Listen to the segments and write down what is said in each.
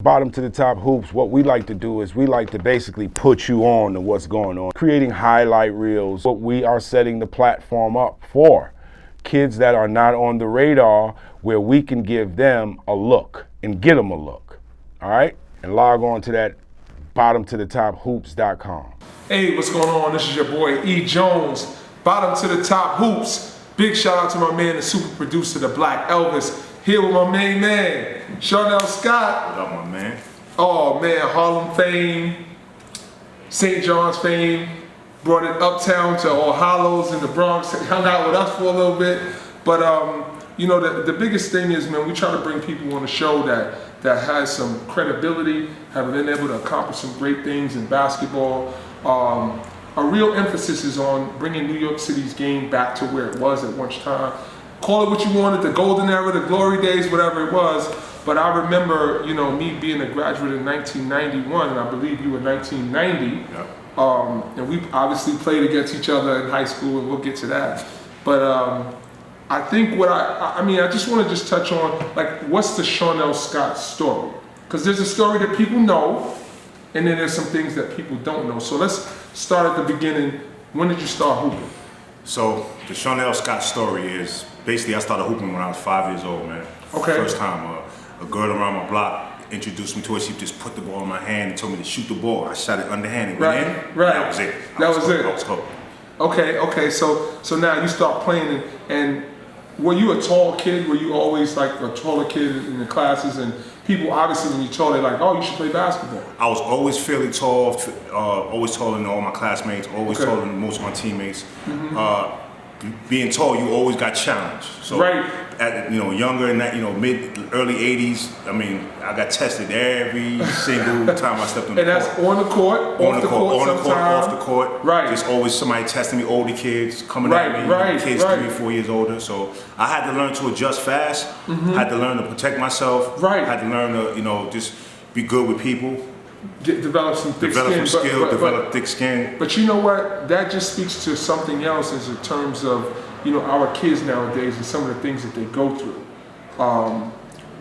Bottom to the top hoops, what we like to do is we like to basically put you on to what's going on. Creating highlight reels, what we are setting the platform up for. Kids that are not on the radar, where we can give them a look and get them a look, all right? And log on to that bottomtothetop.hoops.com. Hey, what's going on? This is your boy E. Jones, Bottom to the Top Hoops. Big shout out to my man, the super producer, the Black Elvis. Here with my main man, Shawnelle Scott. What up, my man? Oh man, Harlem fame, St. John's fame, brought it uptown to All Hallows in the Bronx, hung out with us for a little bit. But you know, the biggest thing is, man, we try to bring people on the show that has some credibility, have been able to accomplish some great things in basketball. A real emphasis is on bringing New York City's game back to where it was at one time. Call it what you wanted, the golden era, the glory days, whatever it was. But I remember, you know, me being a graduate in 1991, and I believe you were 1990. Yep. And we obviously played against each other in high school, and we'll get to that. But I think what I just want to just touch on, like, what's the Shawnelle Scott story? Because there's a story that people know, and then there's some things that people don't know. So let's start at the beginning. When did you start hooping? So the Shawnelle Scott story is basically I started hooping when I was 5 years old, man. Okay. First time a girl around my block introduced me to it. She just put the ball in my hand and told me to shoot the ball. I shot it underhanded. Right. That was it. That was it. I was hooked. Okay. So now you start playing, and were you a tall kid? Were you always like a taller kid in the classes? And people obviously when you're tall, they're like, oh, you should play basketball. I was always fairly tall, always taller than all my classmates, always taller than most of my teammates. Mm-hmm. Being tall, you always got challenged. So, right. At, you know, younger in that, you know, early 80s, I mean, I got tested every single time I stepped on the court. And that's on the court, off the court. Right. Just always somebody testing me, older kids coming at me, kids 3 or 4 years older. So I had to learn to adjust fast. Mm-hmm. Had to learn to protect myself. Right. Had to learn to, you know, just be good with people. Develop some thick skin. Some skill, develop thick skin. But you know what? That just speaks to something else in terms of, you know, our kids nowadays and some of the things that they go through.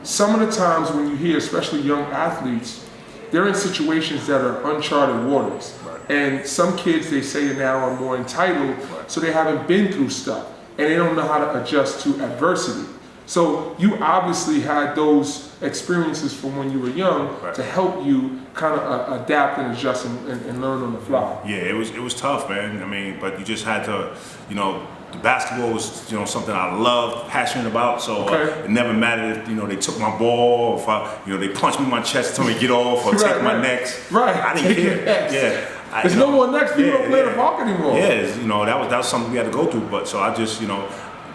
Some of the times when you hear, especially young athletes, they're in situations that are uncharted waters. Right. And some kids, they say now, are more entitled, so they haven't been through stuff. And they don't know how to adjust to adversity. So you obviously had those experiences from when you were young to help you kind of adapt and adjust and learn on the fly. Yeah, it was tough, man. I mean, but you just had to, you know, the basketball was, you know, something I loved, passionate about. So it never mattered if, you know, they took my ball, or if I, you know, they punched me in my chest, told me to get off, or take my necks. Right. I didn't care. Yeah. There's no more necks. People don't play the ball anymore. Yeah, you know, that was something we had to go through. But so I just, you know,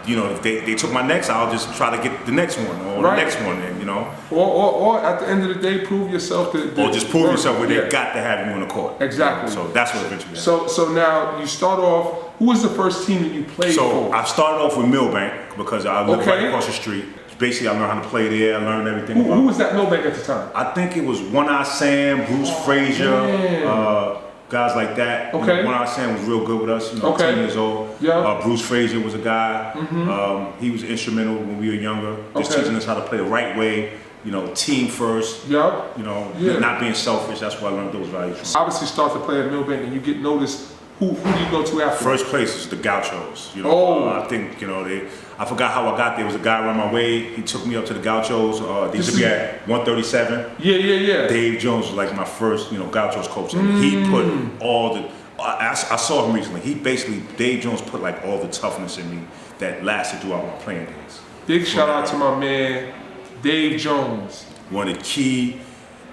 if they took my necks, I'll just try to get the next one or the next one, and you know. Or at the end of the day, prove yourself. Or just prove yourself where they got to have you on the court. Exactly. So that's what eventually happened. So now you start off. Who was the first team that you played for? So I started off with Millbank because I lived right across the street. Basically, I learned how to play there. I learned everything. Who was that Millbank at the time? I think it was One Eye Sam, Bruce Frazier. Guys like that. Okay. You know, One Eye Sam was real good with us. You know, 10 years old. Yeah. Bruce Frazier was a guy. Mm-hmm. He was instrumental when we were younger, just teaching us how to play the right way. You know, team first. Yep. You know, not being selfish. That's where I learned those values. Obviously, start to play at Millbank, and you get noticed. Who do you go to after? First place is the Gauchos. You know, I think, you know, I forgot how I got there. There was a guy around my way. He took me up to the Gauchos. They used to be at 137. Yeah. Dave Jones was like my first, you know, Gauchos coach. And he put all the, I saw him recently. Dave Jones put like all the toughness in me that lasted throughout my playing days. Big shout out to my man, Dave Jones. One of the key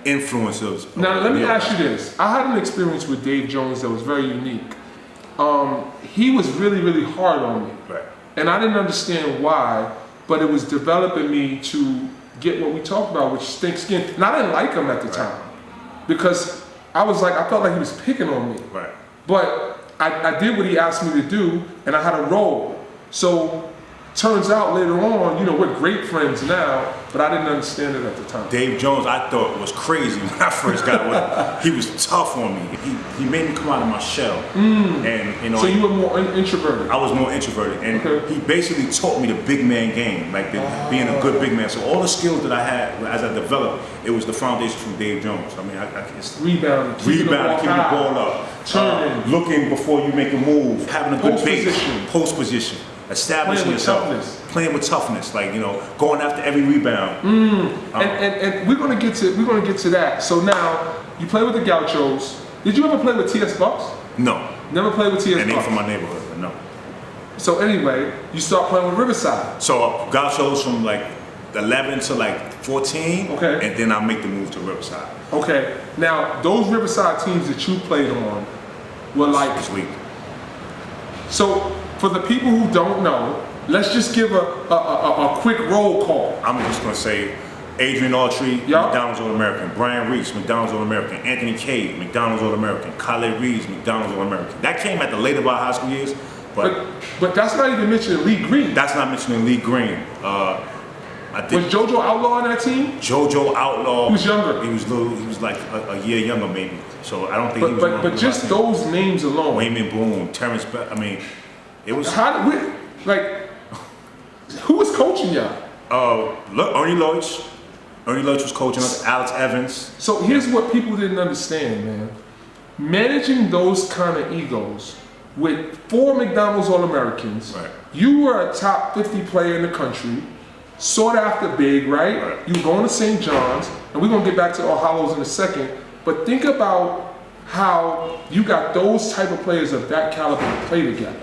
influencers. Now let me ask you this. I had an experience with Dave Jones that was very unique. He was really, really hard on me. Right. And I didn't understand why, but it was developing me to get what we talked about, which is thick skin. And I didn't like him at the time because I felt like he was picking on me. Right. But I did what he asked me to do, and I had a role. So turns out later on, you know, we're great friends now, but I didn't understand it at the time. Dave Jones, I thought was crazy when I first got with him. He was tough on me. He made me come out of my shell. And you know, so you were more introverted? I was more introverted, and he basically taught me the big man game, like being a good big man. So all the skills that I had as I developed, it was the foundation from Dave Jones. I mean, it's rebounding, keeping the ball up, turning, looking before you make a move, having a good base, post position. Establishing yourself, playing with toughness, like, you know, going after every rebound. And we're gonna get to that. So now you play with the Gauchos. Did you ever play with TS Bucks? No. Never played with TS Bucks. And they from my neighborhood, but no. So anyway, you start playing with Riverside. So Gauchos from like 11 to like 14, okay, and then I make the move to Riverside. Okay. Now those Riverside teams that you played on were like sweet. So for the people who don't know, let's just give a quick roll call. I'm just gonna say Adrian Autry, McDonald's All-American. Brian Reese, McDonald's All-American. Anthony Cade, McDonald's All-American. Khaled Reeves, McDonald's All-American. That came at the later of our high school years, but that's not even mentioning Lee Green. That's not mentioning Lee Green. I think was JoJo Outlaw on that team? JoJo Outlaw. He was younger. He was little. He was like a year younger, maybe. So I don't think he was. But just those names alone. Wayman Boone, Terrence. I mean, it was. How did we like? Who was coaching y'all? Look, Ernie Loach. Ernie Loach was coaching us. Alex Evans. So here's what people didn't understand, man. Managing those kind of egos with 4 McDonald's All-Americans. Right. You were a top 50 player in the country. Sought after big, right? You were going to St. John's, and we're gonna get back to All Hallows in a second. But think about how you got those type of players of that caliber to play together.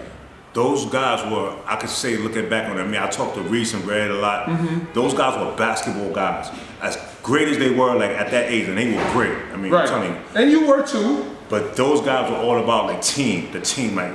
Those guys were, I could say, looking back on them, I mean, I talked to Reese and Red a lot. Those guys were basketball guys. As great as they were, like at that age, and they were great. I mean, I'm telling you. And you were too. But those guys were all about like the team, like.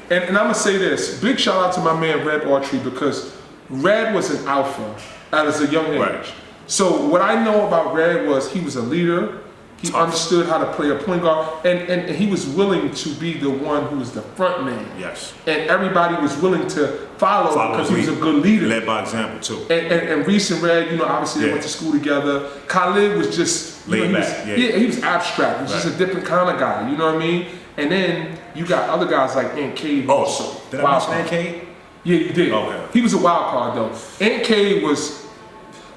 And I'm gonna say this, big shout out to my man Red Autry, because Red was an alpha at a young age. Right. So what I know about Red was he was a leader. He understood how to play a point guard, and he was willing to be the one who was the front man. Yes. And everybody was willing to follow because he was a good leader. Led by example too. And Reese and Red, you know, obviously they went to school together. Khalid was just laid back. He was abstract. He was just a different kind of guy. You know what I mean? And then you got other guys like Ant Cade. Oh, so did I mention Ant Cade? Yeah, you did. Okay. He was a wild card though. Ant Cade was.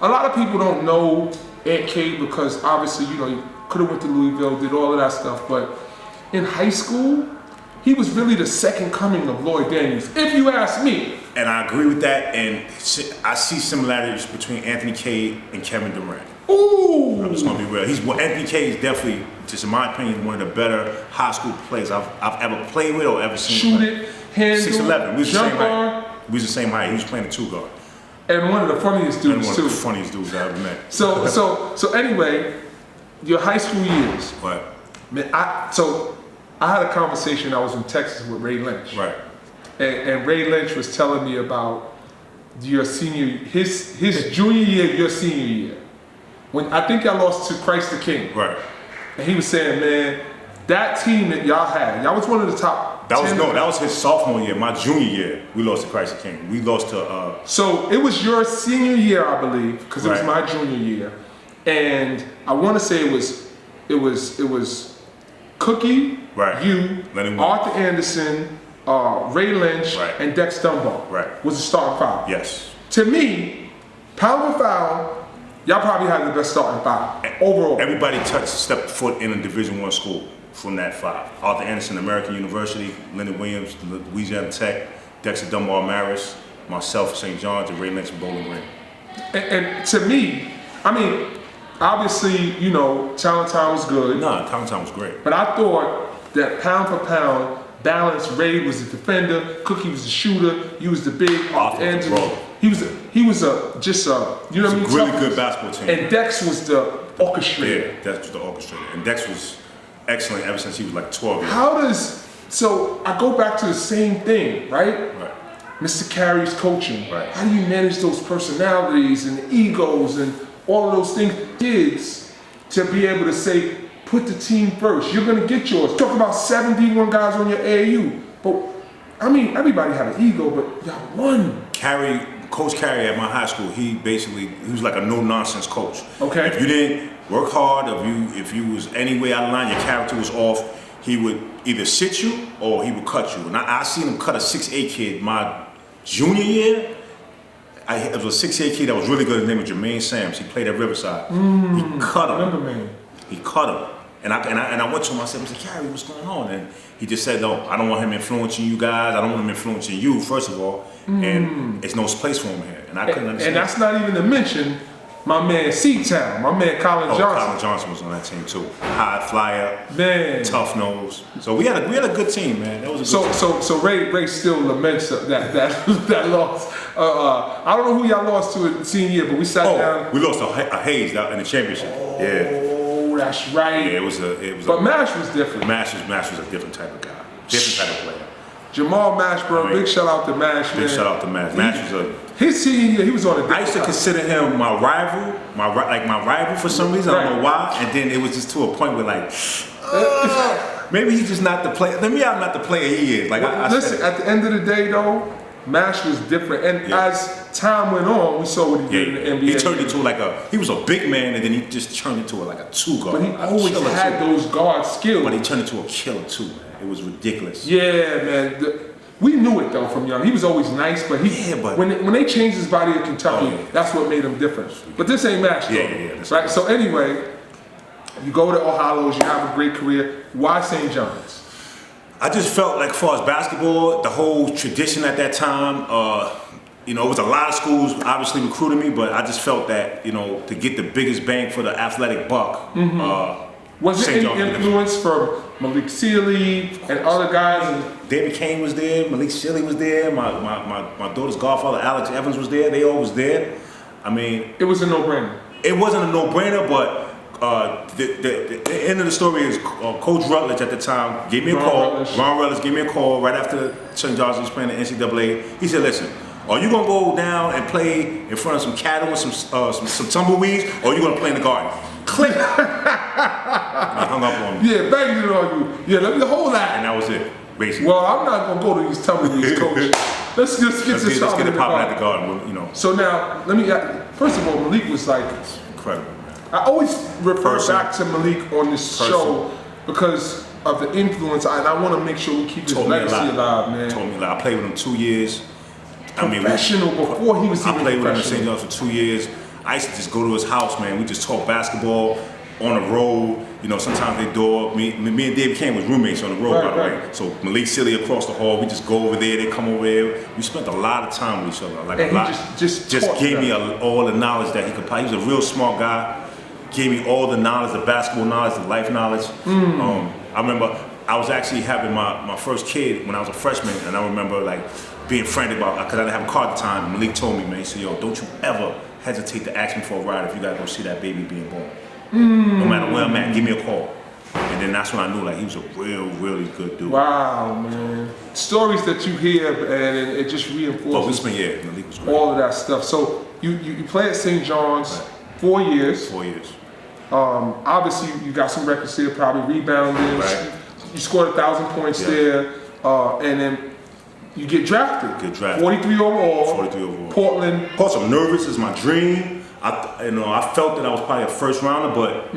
A lot of people don't know Ant Cade because obviously, you know, he could have went to Louisville, did all of that stuff, but in high school, he was really the second coming of Lloyd Daniels, if you ask me. And I agree with that, and I see similarities between Anthony Cade and Kevin Durant. Ooh! I'm just gonna be real. Anthony Cade is definitely, just in my opinion, one of the better high school players I've ever played with or ever seen. Shoot it, handle, 6'11". We was the same height. guard. We was the same height. He was playing a 2 guard. And one of the funniest dudes and one too. of the funniest dudes I ever met. So anyway, your high school years. Right. Man, I had a conversation. I was in Texas with Ray Lynch. Right. And Ray Lynch was telling me about your senior, his junior year, your senior year. When I think y'all lost to Christ the King. Right. And he was saying, man, that team that y'all had, y'all was one of the top. That was his sophomore year. My junior year, we lost to Christ the King. We lost to. So it was your senior year, I believe, because it was my junior year, and I want to say it was Cookie, you, Arthur Anderson, Ray Lynch, and Dex Dunbar. Right. Was the starting 5. Yes. To me, pound for pound, y'all probably had the best starting 5 overall. Everybody stepped foot in a Division I school from that 5. Arthur Anderson, American University, Leonard Williams, Louisiana Tech, Dexter Dunbar Marist, myself, St. John's, and Ray Lynch and Bowling Green. And to me, I mean, obviously, you know, Talent Town was good. No, Talent Town was great. But I thought that pound for pound, balance, Ray was the defender, Cookie was the shooter, you was the big Arthur was the bro. He was just a you know what I mean? Really good basketball team. And Dex was the orchestrator. Yeah, Dex was the orchestrator. And Dex was excellent ever since he was like 12 years. So I go back to the same thing, right? Right. Mr. Carey's coaching. Right. How do you manage those personalities and the egos and all of those things? Kids to be able to say, put the team first. You're gonna get yours. Talk about 71 guys on your AAU. But I mean, everybody had an ego, but y'all won. Coach Carey at my high school, he was like a no-nonsense coach. Okay. If you didn't work hard, if you was any way out of line, your character was off, he would either sit you or he would cut you. And I seen him cut a 6'8" kid my junior year. It was a 6'8" kid that was really good. His name was Jermaine Sams. He played at Riverside. He cut him. I remember, man. He cut him. And I went to him, I said, Carey, what's going on? And he just said, no, I don't want him influencing you guys. I don't want him influencing you, first of all. And it's no place for him here. And I couldn't understand. And that's not even to mention my man C-Town, my man Colin Johnson. Colin Johnson was on that team too. High flyer, man, tough nose. So we had a good team, man. That was a good team. So Ray still laments that loss. I don't know who y'all lost to in the senior year, but we sat down. We lost a Hayes in the championship. Oh, that's right. Yeah, it was. But Mash was different. Mash was a different type of guy, different type of player. Jamal Mash, bro. Big shout out to Mash, man. Big shout out to Mash. Mash was his senior year, he was on a I used to consider him my rival, my rival for some reason. I don't know why. And then it was just to a point where like, maybe he's just not the player. Maybe I'm not the player he is. Like listen, at the end of the day, though, Mash was different. And as time went on, we saw what he did in the NBA. He turned into he was a big man, and then he just turned into like a two guard. But he always had those guard skills. But he turned into a killer too, man. It was ridiculous. Yeah, man. We knew it though from young. He was always nice, but when they changed his body in Kentucky, that's what made him different. But this ain't Mash, though. Right? So anyway, you go to All Hallows, you have a great career. Why St. John's? I just felt like, as far as basketball, the whole tradition at that time, it was a lot of schools obviously recruiting me, but I just felt that, to get the biggest bang for the athletic buck, was there any influence from Malik Sealy and other guys? David Kane was there, Malik Sealy was there, my daughter's godfather, Alex Evans, was there. They all was there. I mean, it was a no-brainer. It wasn't a no-brainer, but the end of the story is Coach Rutledge at the time gave me a call. Ron Rutledge gave me a call right after St. John's was playing the NCAA. He said, listen, are you gonna go down and play in front of some cattle and some tumbleweeds, or are you gonna play in the garden? Click. And I hung up on him. Yeah, banged it on you. Yeah, let me hold that. And that was it, basically. Well, I'm not gonna go to these tumbleweeds, coach. Let's get this popping at the garden. So now, first of all, Malik was like incredible. I always refer back to Malik on this show because of the influence, and I want to make sure we keep his legacy alive, man. Told me a lot. I played with him 2 years. Professional before he was even professional. I played with him in St. John's for 2 years. I used to just go to his house, man. We just talk basketball on the road. Sometimes they door. Me and David Kane was roommates on the road, by the way. So Malik Sealy across the hall. We just go over there. They come over there. We spent a lot of time with each other. Like and a lot. Just gave me all the knowledge that he could. He was a real smart guy. Gave me all the knowledge, the basketball knowledge, the life knowledge. I remember I was actually having my first kid when I was a freshman, and I remember being frantic about because I didn't have a car at the time. Malik told me, man, he said, yo, don't you ever hesitate to ask me for a ride if you gotta go see that baby being born. No matter where I'm at, give me a call. And then that's when I knew he was a really good dude. Wow, man. Stories that you hear, and it just reinforces Malik was great. All of that stuff. So you play at St. John's 4 years. 4 years. Obviously, you got some records there, probably rebounding. Right. You scored 1,000 points there, and then you get drafted. 43 overall. 43 overall. Portland. Of course, I'm nervous. It's my dream. I felt that I was probably a first rounder, but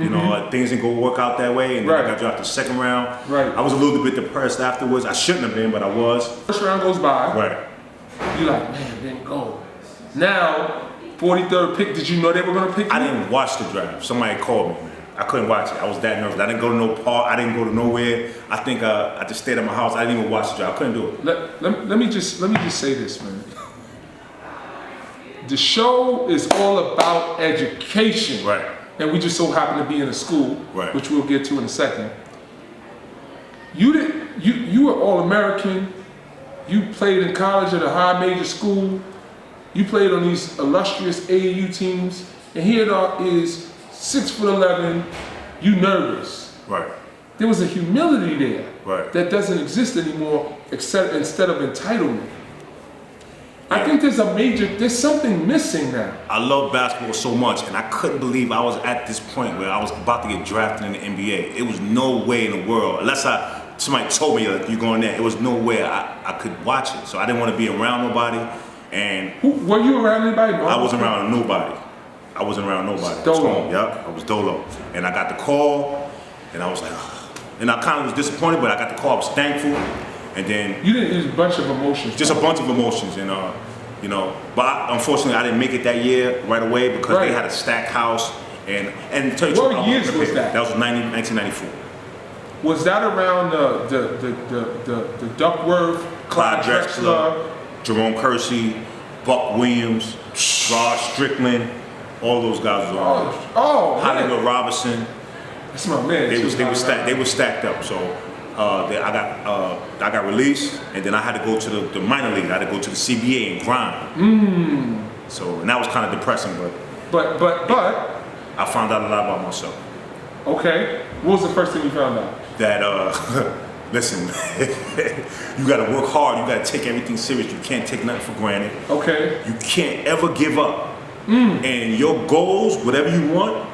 things didn't go work out that way, and then I got drafted second round. Right. I was a little bit depressed afterwards. I shouldn't have been, but I was. First round goes by. Right. You're like, man, it didn't go. Now, 43rd pick. Did you know they were gonna pick you? I didn't watch the draft. Somebody called me, man. I couldn't watch it. I was that nervous. I didn't go to no park. I didn't go to nowhere. I think I just stayed at my house. I didn't even watch the draft. I couldn't do it. Let me just say this, man. The show is all about education. Right. And we just so happen to be in a school, which we'll get to in a second. You were All-American. You played in college at a high major school. You played on these illustrious AAU teams, and here it is, 6'11", you nervous. Right. There was a humility there that doesn't exist anymore, instead of entitlement. I think there's something missing now. I love basketball so much, and I couldn't believe I was at this point where I was about to get drafted in the NBA. It was no way in the world, unless somebody told me you're going there. It was no way I could watch it. So I didn't want to be around nobody. And were you around anybody? I wasn't around nobody. I wasn't around nobody. Dolo. I was home. Yep, I was dolo. And I got the call, and I was like, ugh. And I kind of was disappointed, but I got the call. I was thankful. And then you didn't use a bunch of emotions. Just a bunch of emotions, and you know. But unfortunately, I didn't make it that year right away because they had a stacked house. And to tell you what years was that? That was 1994. Was that around the Duckworth, Clyde Drexler, Jerome Kersey, Buck Williams, Rod Strickland, all those guys were on. Hollywood Robinson. That's my man. They were stacked up. So I got released, and then I had to go to the minor league. I had to go to the CBA and grind. So and that was kind of depressing, but I found out a lot about myself. Okay. What was the first thing you found out? That listen, you got to work hard. You got to take everything serious. You can't take nothing for granted. Okay. You can't ever give up. And your goals, whatever you want,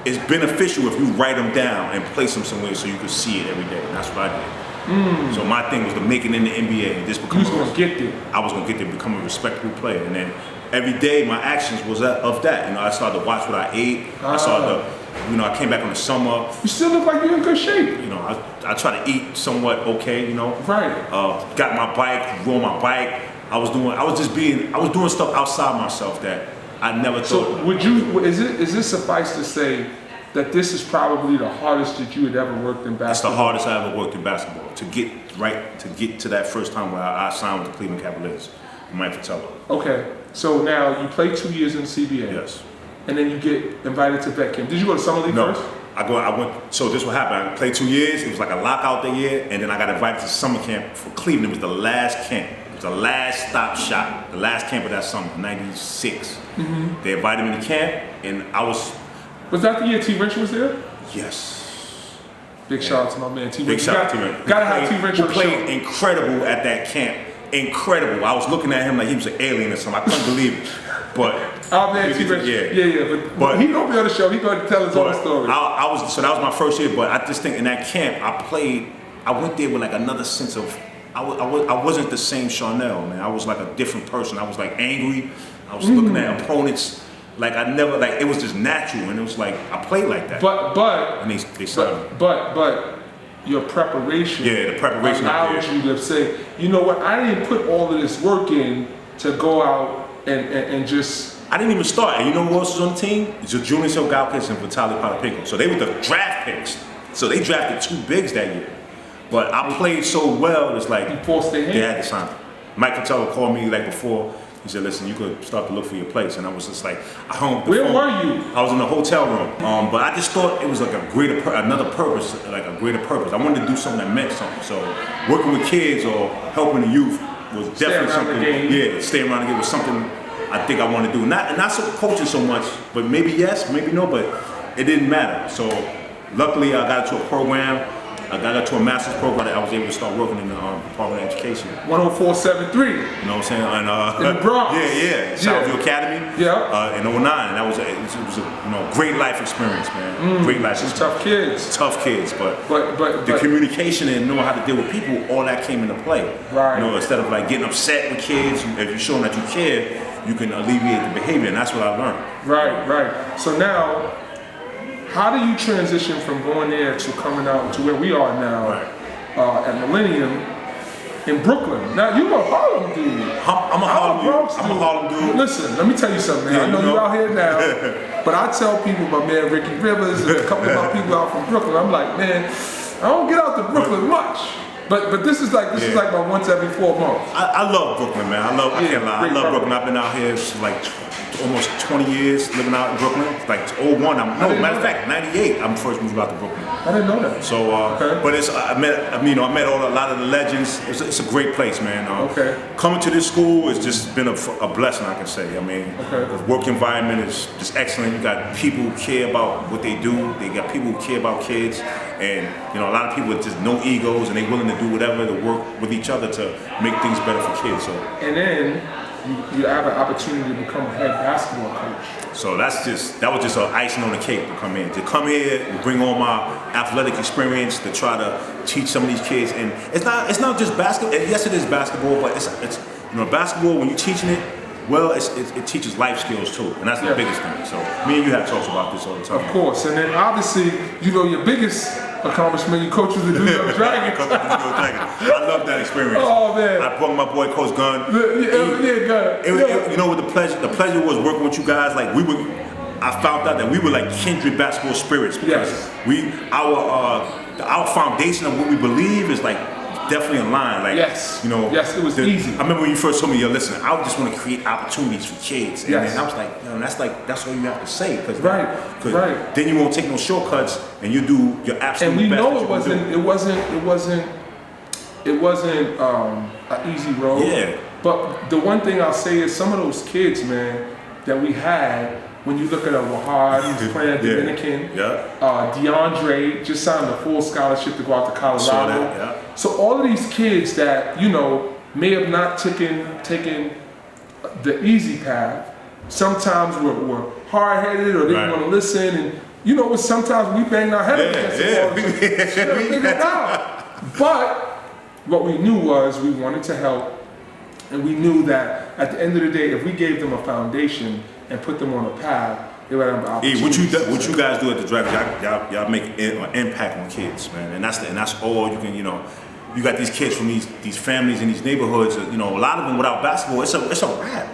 is beneficial if you write them down and place them somewhere so you can see it every day. And that's what I did. So my thing was to make it in the NBA and just become. You was gonna get there. I was gonna get there, become a respectable player, and then every day my actions was of that. You know, I started to watch what I ate. I started to, you know, I came back in the summer. You still look like you're in good shape. You know, I try to eat somewhat okay. You know, right. Got my bike, rode my bike. I was doing stuff outside myself that I never thought. So would you? Is this suffice to say that this is probably the hardest that you had ever worked in basketball? It's the hardest I ever worked in basketball. To get to that first time where I signed with the Cleveland Cavaliers, Mike Fratello. Okay, so now you played 2 years in the CBA. Yes. And then you get invited to vet camp. Did you go to summer league first? I went. So this what happened. I played 2 years. It was like a lockout that year, and then I got invited to summer camp for Cleveland. It was the last camp. It was the last stop shop. The last camp of that summer, '96. They invited me to camp, and I was. Was that the year T. Rich was there? Yes. Big shout out to my man T. Rich. Big shout out to T. Rich. Gotta have T. Rich on the show. Played incredible at that camp. Incredible. I was looking at him like he was an alien or something. I couldn't believe it. But oh man, T. Rich. Yeah. But he gonna be on the show. He gonna tell his own story. So that was my first year. But I just think in that camp I went there with like another sense of. I wasn't the same Shawnelle, man. I was like a different person. I was like angry. I was looking at opponents. Like I never, like it was just natural, and it was like I played like that. But and they said, but your preparation, the preparation allowed you to say, you know what, I didn't put all of this work in to go out and just. I didn't even start. And you know who else was on the team? It's Junior Gauchos and Vitaly Potapenko. So they were the draft picks. So they drafted 2 bigs that year. But I played so well, it's like they had to sign me. Mike Fratello called me like before. He said, listen, you could start to look for your place. And I was just like, I hung up the phone. Where were you? I was in the hotel room. But I just thought it was like another purpose. I wanted to do something that meant something. So working with kids or helping the youth was definitely something. Yeah, staying around the game was something I think I wanted to do. Not so coaching so much, but maybe yes, maybe no, but it didn't matter. So luckily I got into a program. I got into a master's program that I was able to start working in the Department of Education. 10473. You know what I'm saying? And, in the Bronx. Yeah. Southview Academy. Yeah. In 09. That was a great life experience, man. Great life experience. Tough kids. But the communication and knowing how to deal with people, all that came into play. Right. You know, instead of like getting upset with kids, if you're showing that you care, you can alleviate the behavior, and that's what I learned. Right. So now, how do you transition from going there to coming out to where we are now at Millennium in Brooklyn? Now you're a Harlem dude. I'm a Harlem dude. Listen, let me tell you something, man. I know you're out here now, but I tell people, my man Ricky Rivers and a couple of my people out from Brooklyn, I'm like, man, I don't get out to Brooklyn much. But this is like my once every 4 months. I love Brooklyn, man. I can't lie. I love Brooklyn. I've been out here like almost 20 years living out in Brooklyn. Like 01. Matter of fact, 98. I'm first moved out to Brooklyn. I didn't know that. So, but I met a lot of the legends. It's a great place, man. Coming to this school has just been a blessing, I can say. I mean, the work environment is just excellent. You got people who care about what they do. They got people who care about kids, and a lot of people with just no egos, and they willing to do whatever to work with each other to make things better for kids. So, and then you have an opportunity to become a head basketball coach. So that was just an icing on the cake to come in. To come here and bring all my athletic experience to try to teach some of these kids. And it's not just basketball. Yes, it is basketball, but you know, basketball, when you're teaching it, well, it teaches life skills too, and that's the biggest thing. So me and you have talks about this all the time. Of course, and then obviously, you know, your biggest accomplishment, you coaches the New York Dragons. I love that experience. Oh man! I brought my boy Coach Gunn. Gunn. You know what the pleasure was working with you guys. Like I found out that we were like kindred basketball spirits because our foundation of what we believe is like definitely in line. Like, you know, it was easy. I remember when you first told me, yo, listen, I just want to create opportunities for kids. And then I was like, yo, that's all you have to say. Cause then you won't take no shortcuts and you do your absolute best. And we know it wasn't an easy road. Yeah. But the one thing I'll say is some of those kids, man, that we had, when you look at Wahad, who's playing at Dominican, DeAndre just signed a full scholarship to go out to Colorado. So all of these kids that, you know, may have not taken the easy path, sometimes were hard-headed or didn't want to listen. And, you know, sometimes we banged our head against the wall and figured it out. But what we knew was we wanted to help, and we knew that at the end of the day, if we gave them a foundation and put them on a path, they would have opportunities. What you guys do at the Dragons, y'all make an impact on kids, man, and that's all you can, you know. You got these kids from these families in these neighborhoods, you know, a lot of them without basketball, it's a wrap.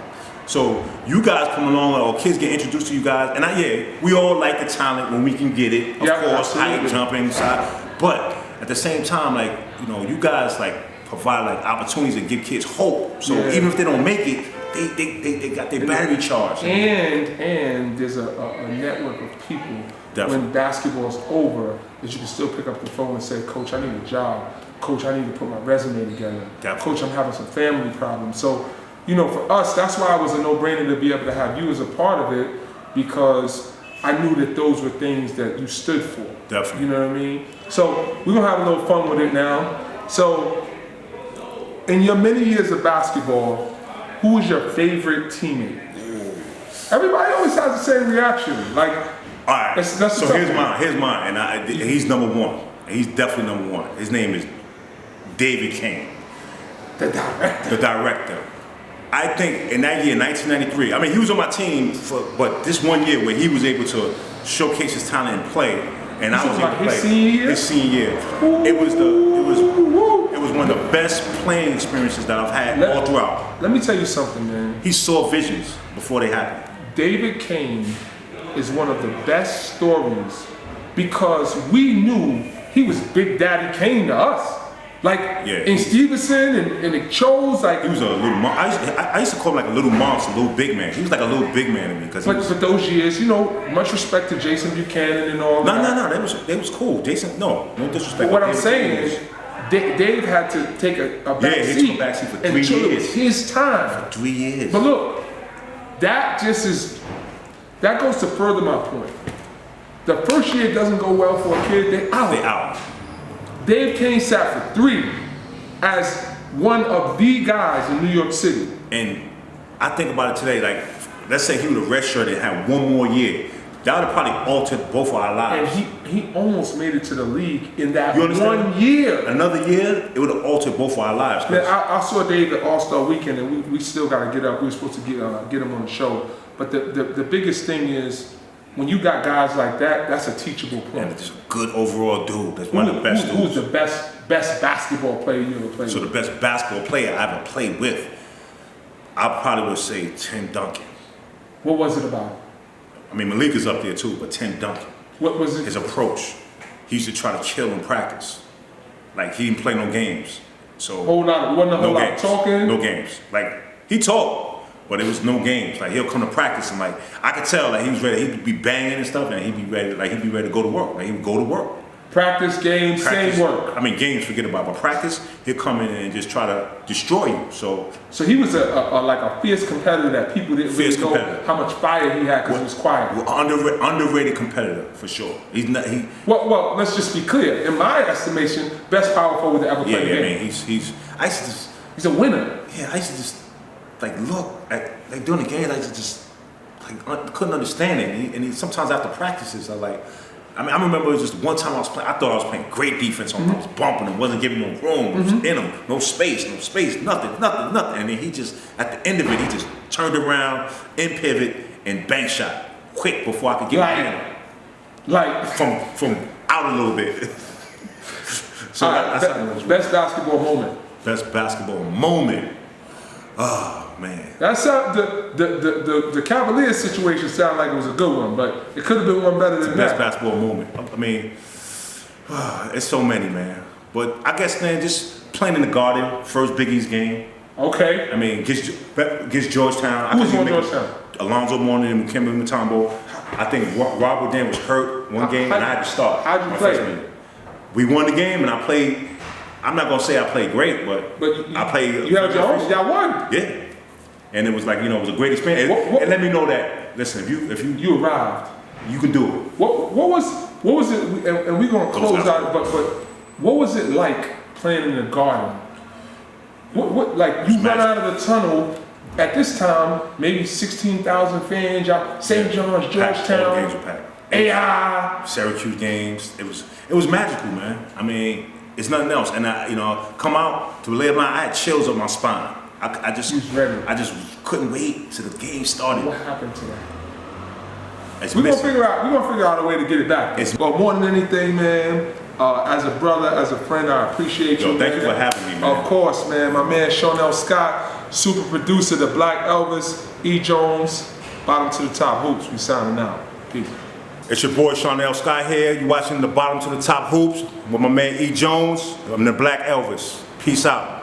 So you guys come along, or kids get introduced to you guys, and we all like the talent when we can get it, of course, height, jumping, side, but at the same time, like, you know, you guys like provide like opportunities to give kids hope. So even if they don't make it, they got their battery charged. And there's a network of people when basketball's over that you can still pick up the phone and say, Coach, I need a job. Coach, I need to put my resume together. Coach, I'm having some family problems. So, you know, for us, that's why it was a no-brainer to be able to have you as a part of it, because I knew that those were things that you stood for. Definitely. You know what I mean? So we're gonna have a little fun with it now. So in your many years of basketball, who was your favorite teammate? Everybody always has the same reaction. Like, all right. So here's mine, and he's number one. He's definitely number one. His name is David Kane. The director. I think in that year, 1993, I mean, he was on my team but this one year where he was able to showcase his talent and play, and I was able to play. His senior year. It was one of the best playing experiences that I've had all throughout. Let me tell you something, man. He saw visions before they happened. David Kane is one of the best stories because we knew he was Big Daddy Kane to us. Like in Stevenson and the Chos, like he was a little. I used to call him like a little monster, a little big man. He was like a little big man to me because. But for those years, you know, much respect to Jason Buchanan and all. No, they was cool. Jason, no disrespect. But what I'm saying is, Dave had to take a back seat. He took a back seat for 3 years. Until it was his time. For 3 years. But look, that goes to further my point. The first year doesn't go well for a kid, they out. Dave Kane sat for 3 as one of the guys in New York City. And I think about it today, like, let's say he would have redshirted and had 1 more year. That would have probably altered both of our lives. And he almost made it to the league in that 1 year. Another year, it would have altered both of our lives. Man, I saw Dave at All-Star Weekend, and we still got to get up. We were supposed to get him on the show. But the biggest thing is, when you got guys like that, that's a teachable point. And it's a good overall dude. That's one of the best dudes. Who's the best basketball player you ever played with? So the best basketball player I ever played with, I probably would say Tim Duncan. What was it about? I mean, Malik is up there too, but Tim Duncan. What was it? His approach. He used to try to kill in practice. Like, he didn't play no games. So wasn't a whole lot of talking? No games. Like, he talked. But it was no games. Like, he'll come to practice and like I could tell that he was ready. He'd be banging and stuff, and he'd be ready to go to work. Like, he would go to work. Practice, games, same work. I mean, games, forget about. But practice, he'll come in and just try to destroy you. So he was a fierce competitor that people didn't really know how much fire he had because he was quiet. Underrated competitor for sure. He's not. Well, let's just be clear. In my estimation, best power forward to ever play the game. I mean, he's a winner. Yeah, I used to just like look like during the game, I just like couldn't understand it. And he sometimes after practices, I like, I mean, I remember it was just one time I was playing. I thought I was playing great defense on him. I was bumping him, wasn't giving him no room. It was in him, no space, nothing. And then he just, at the end of it, he just turned around in pivot and bank shot quick before I could get my hand on. Like from out a little bit. So that's how it was. Best basketball moment. Best basketball moment. Oh man. That's the Cavaliers situation sounded like it was a good one, but it could have been one better than Best that. basketball moment. I mean, it's so many, man. But I guess, man, just playing in the Garden, first Big East game. Okay. I mean, against Georgetown. Who was on Georgetown? Alonzo Mourning and Kemba Mutombo. I think Robert Dan was hurt one game and I had to start. How'd you play? We won the game and I played. I'm not gonna say I played great, but I played. You held your own. Y'all won. Yeah, and it was like, you know, it was a great experience. And let me know that. Listen, if you arrived, you can do it. What was it? And we're gonna close out. But what was it like playing in the Garden? What like you run out of the tunnel at this time? Maybe 16,000 fans. Y'all, St. John's, Georgetown, games were packed. AI, Syracuse games. It was magical, man. I mean, it's nothing else. And I, you know, come out to the line, I had chills up my spine. I just couldn't wait till the game started. What happened to that? We're gonna figure out a way to get it back. But more than anything, man, as a brother, as a friend, I appreciate you. Thank you for having me, man. Of course, man. My man Shawnelle Scott, super producer, the Black Elvis, E. Jones, bottom to the top hoops. We signing out. Peace. It's your boy Shawnelle Scott here. You watching the Bottom to the Top Hoops with my man E. Jones. I'm the Black Elvis. Peace out.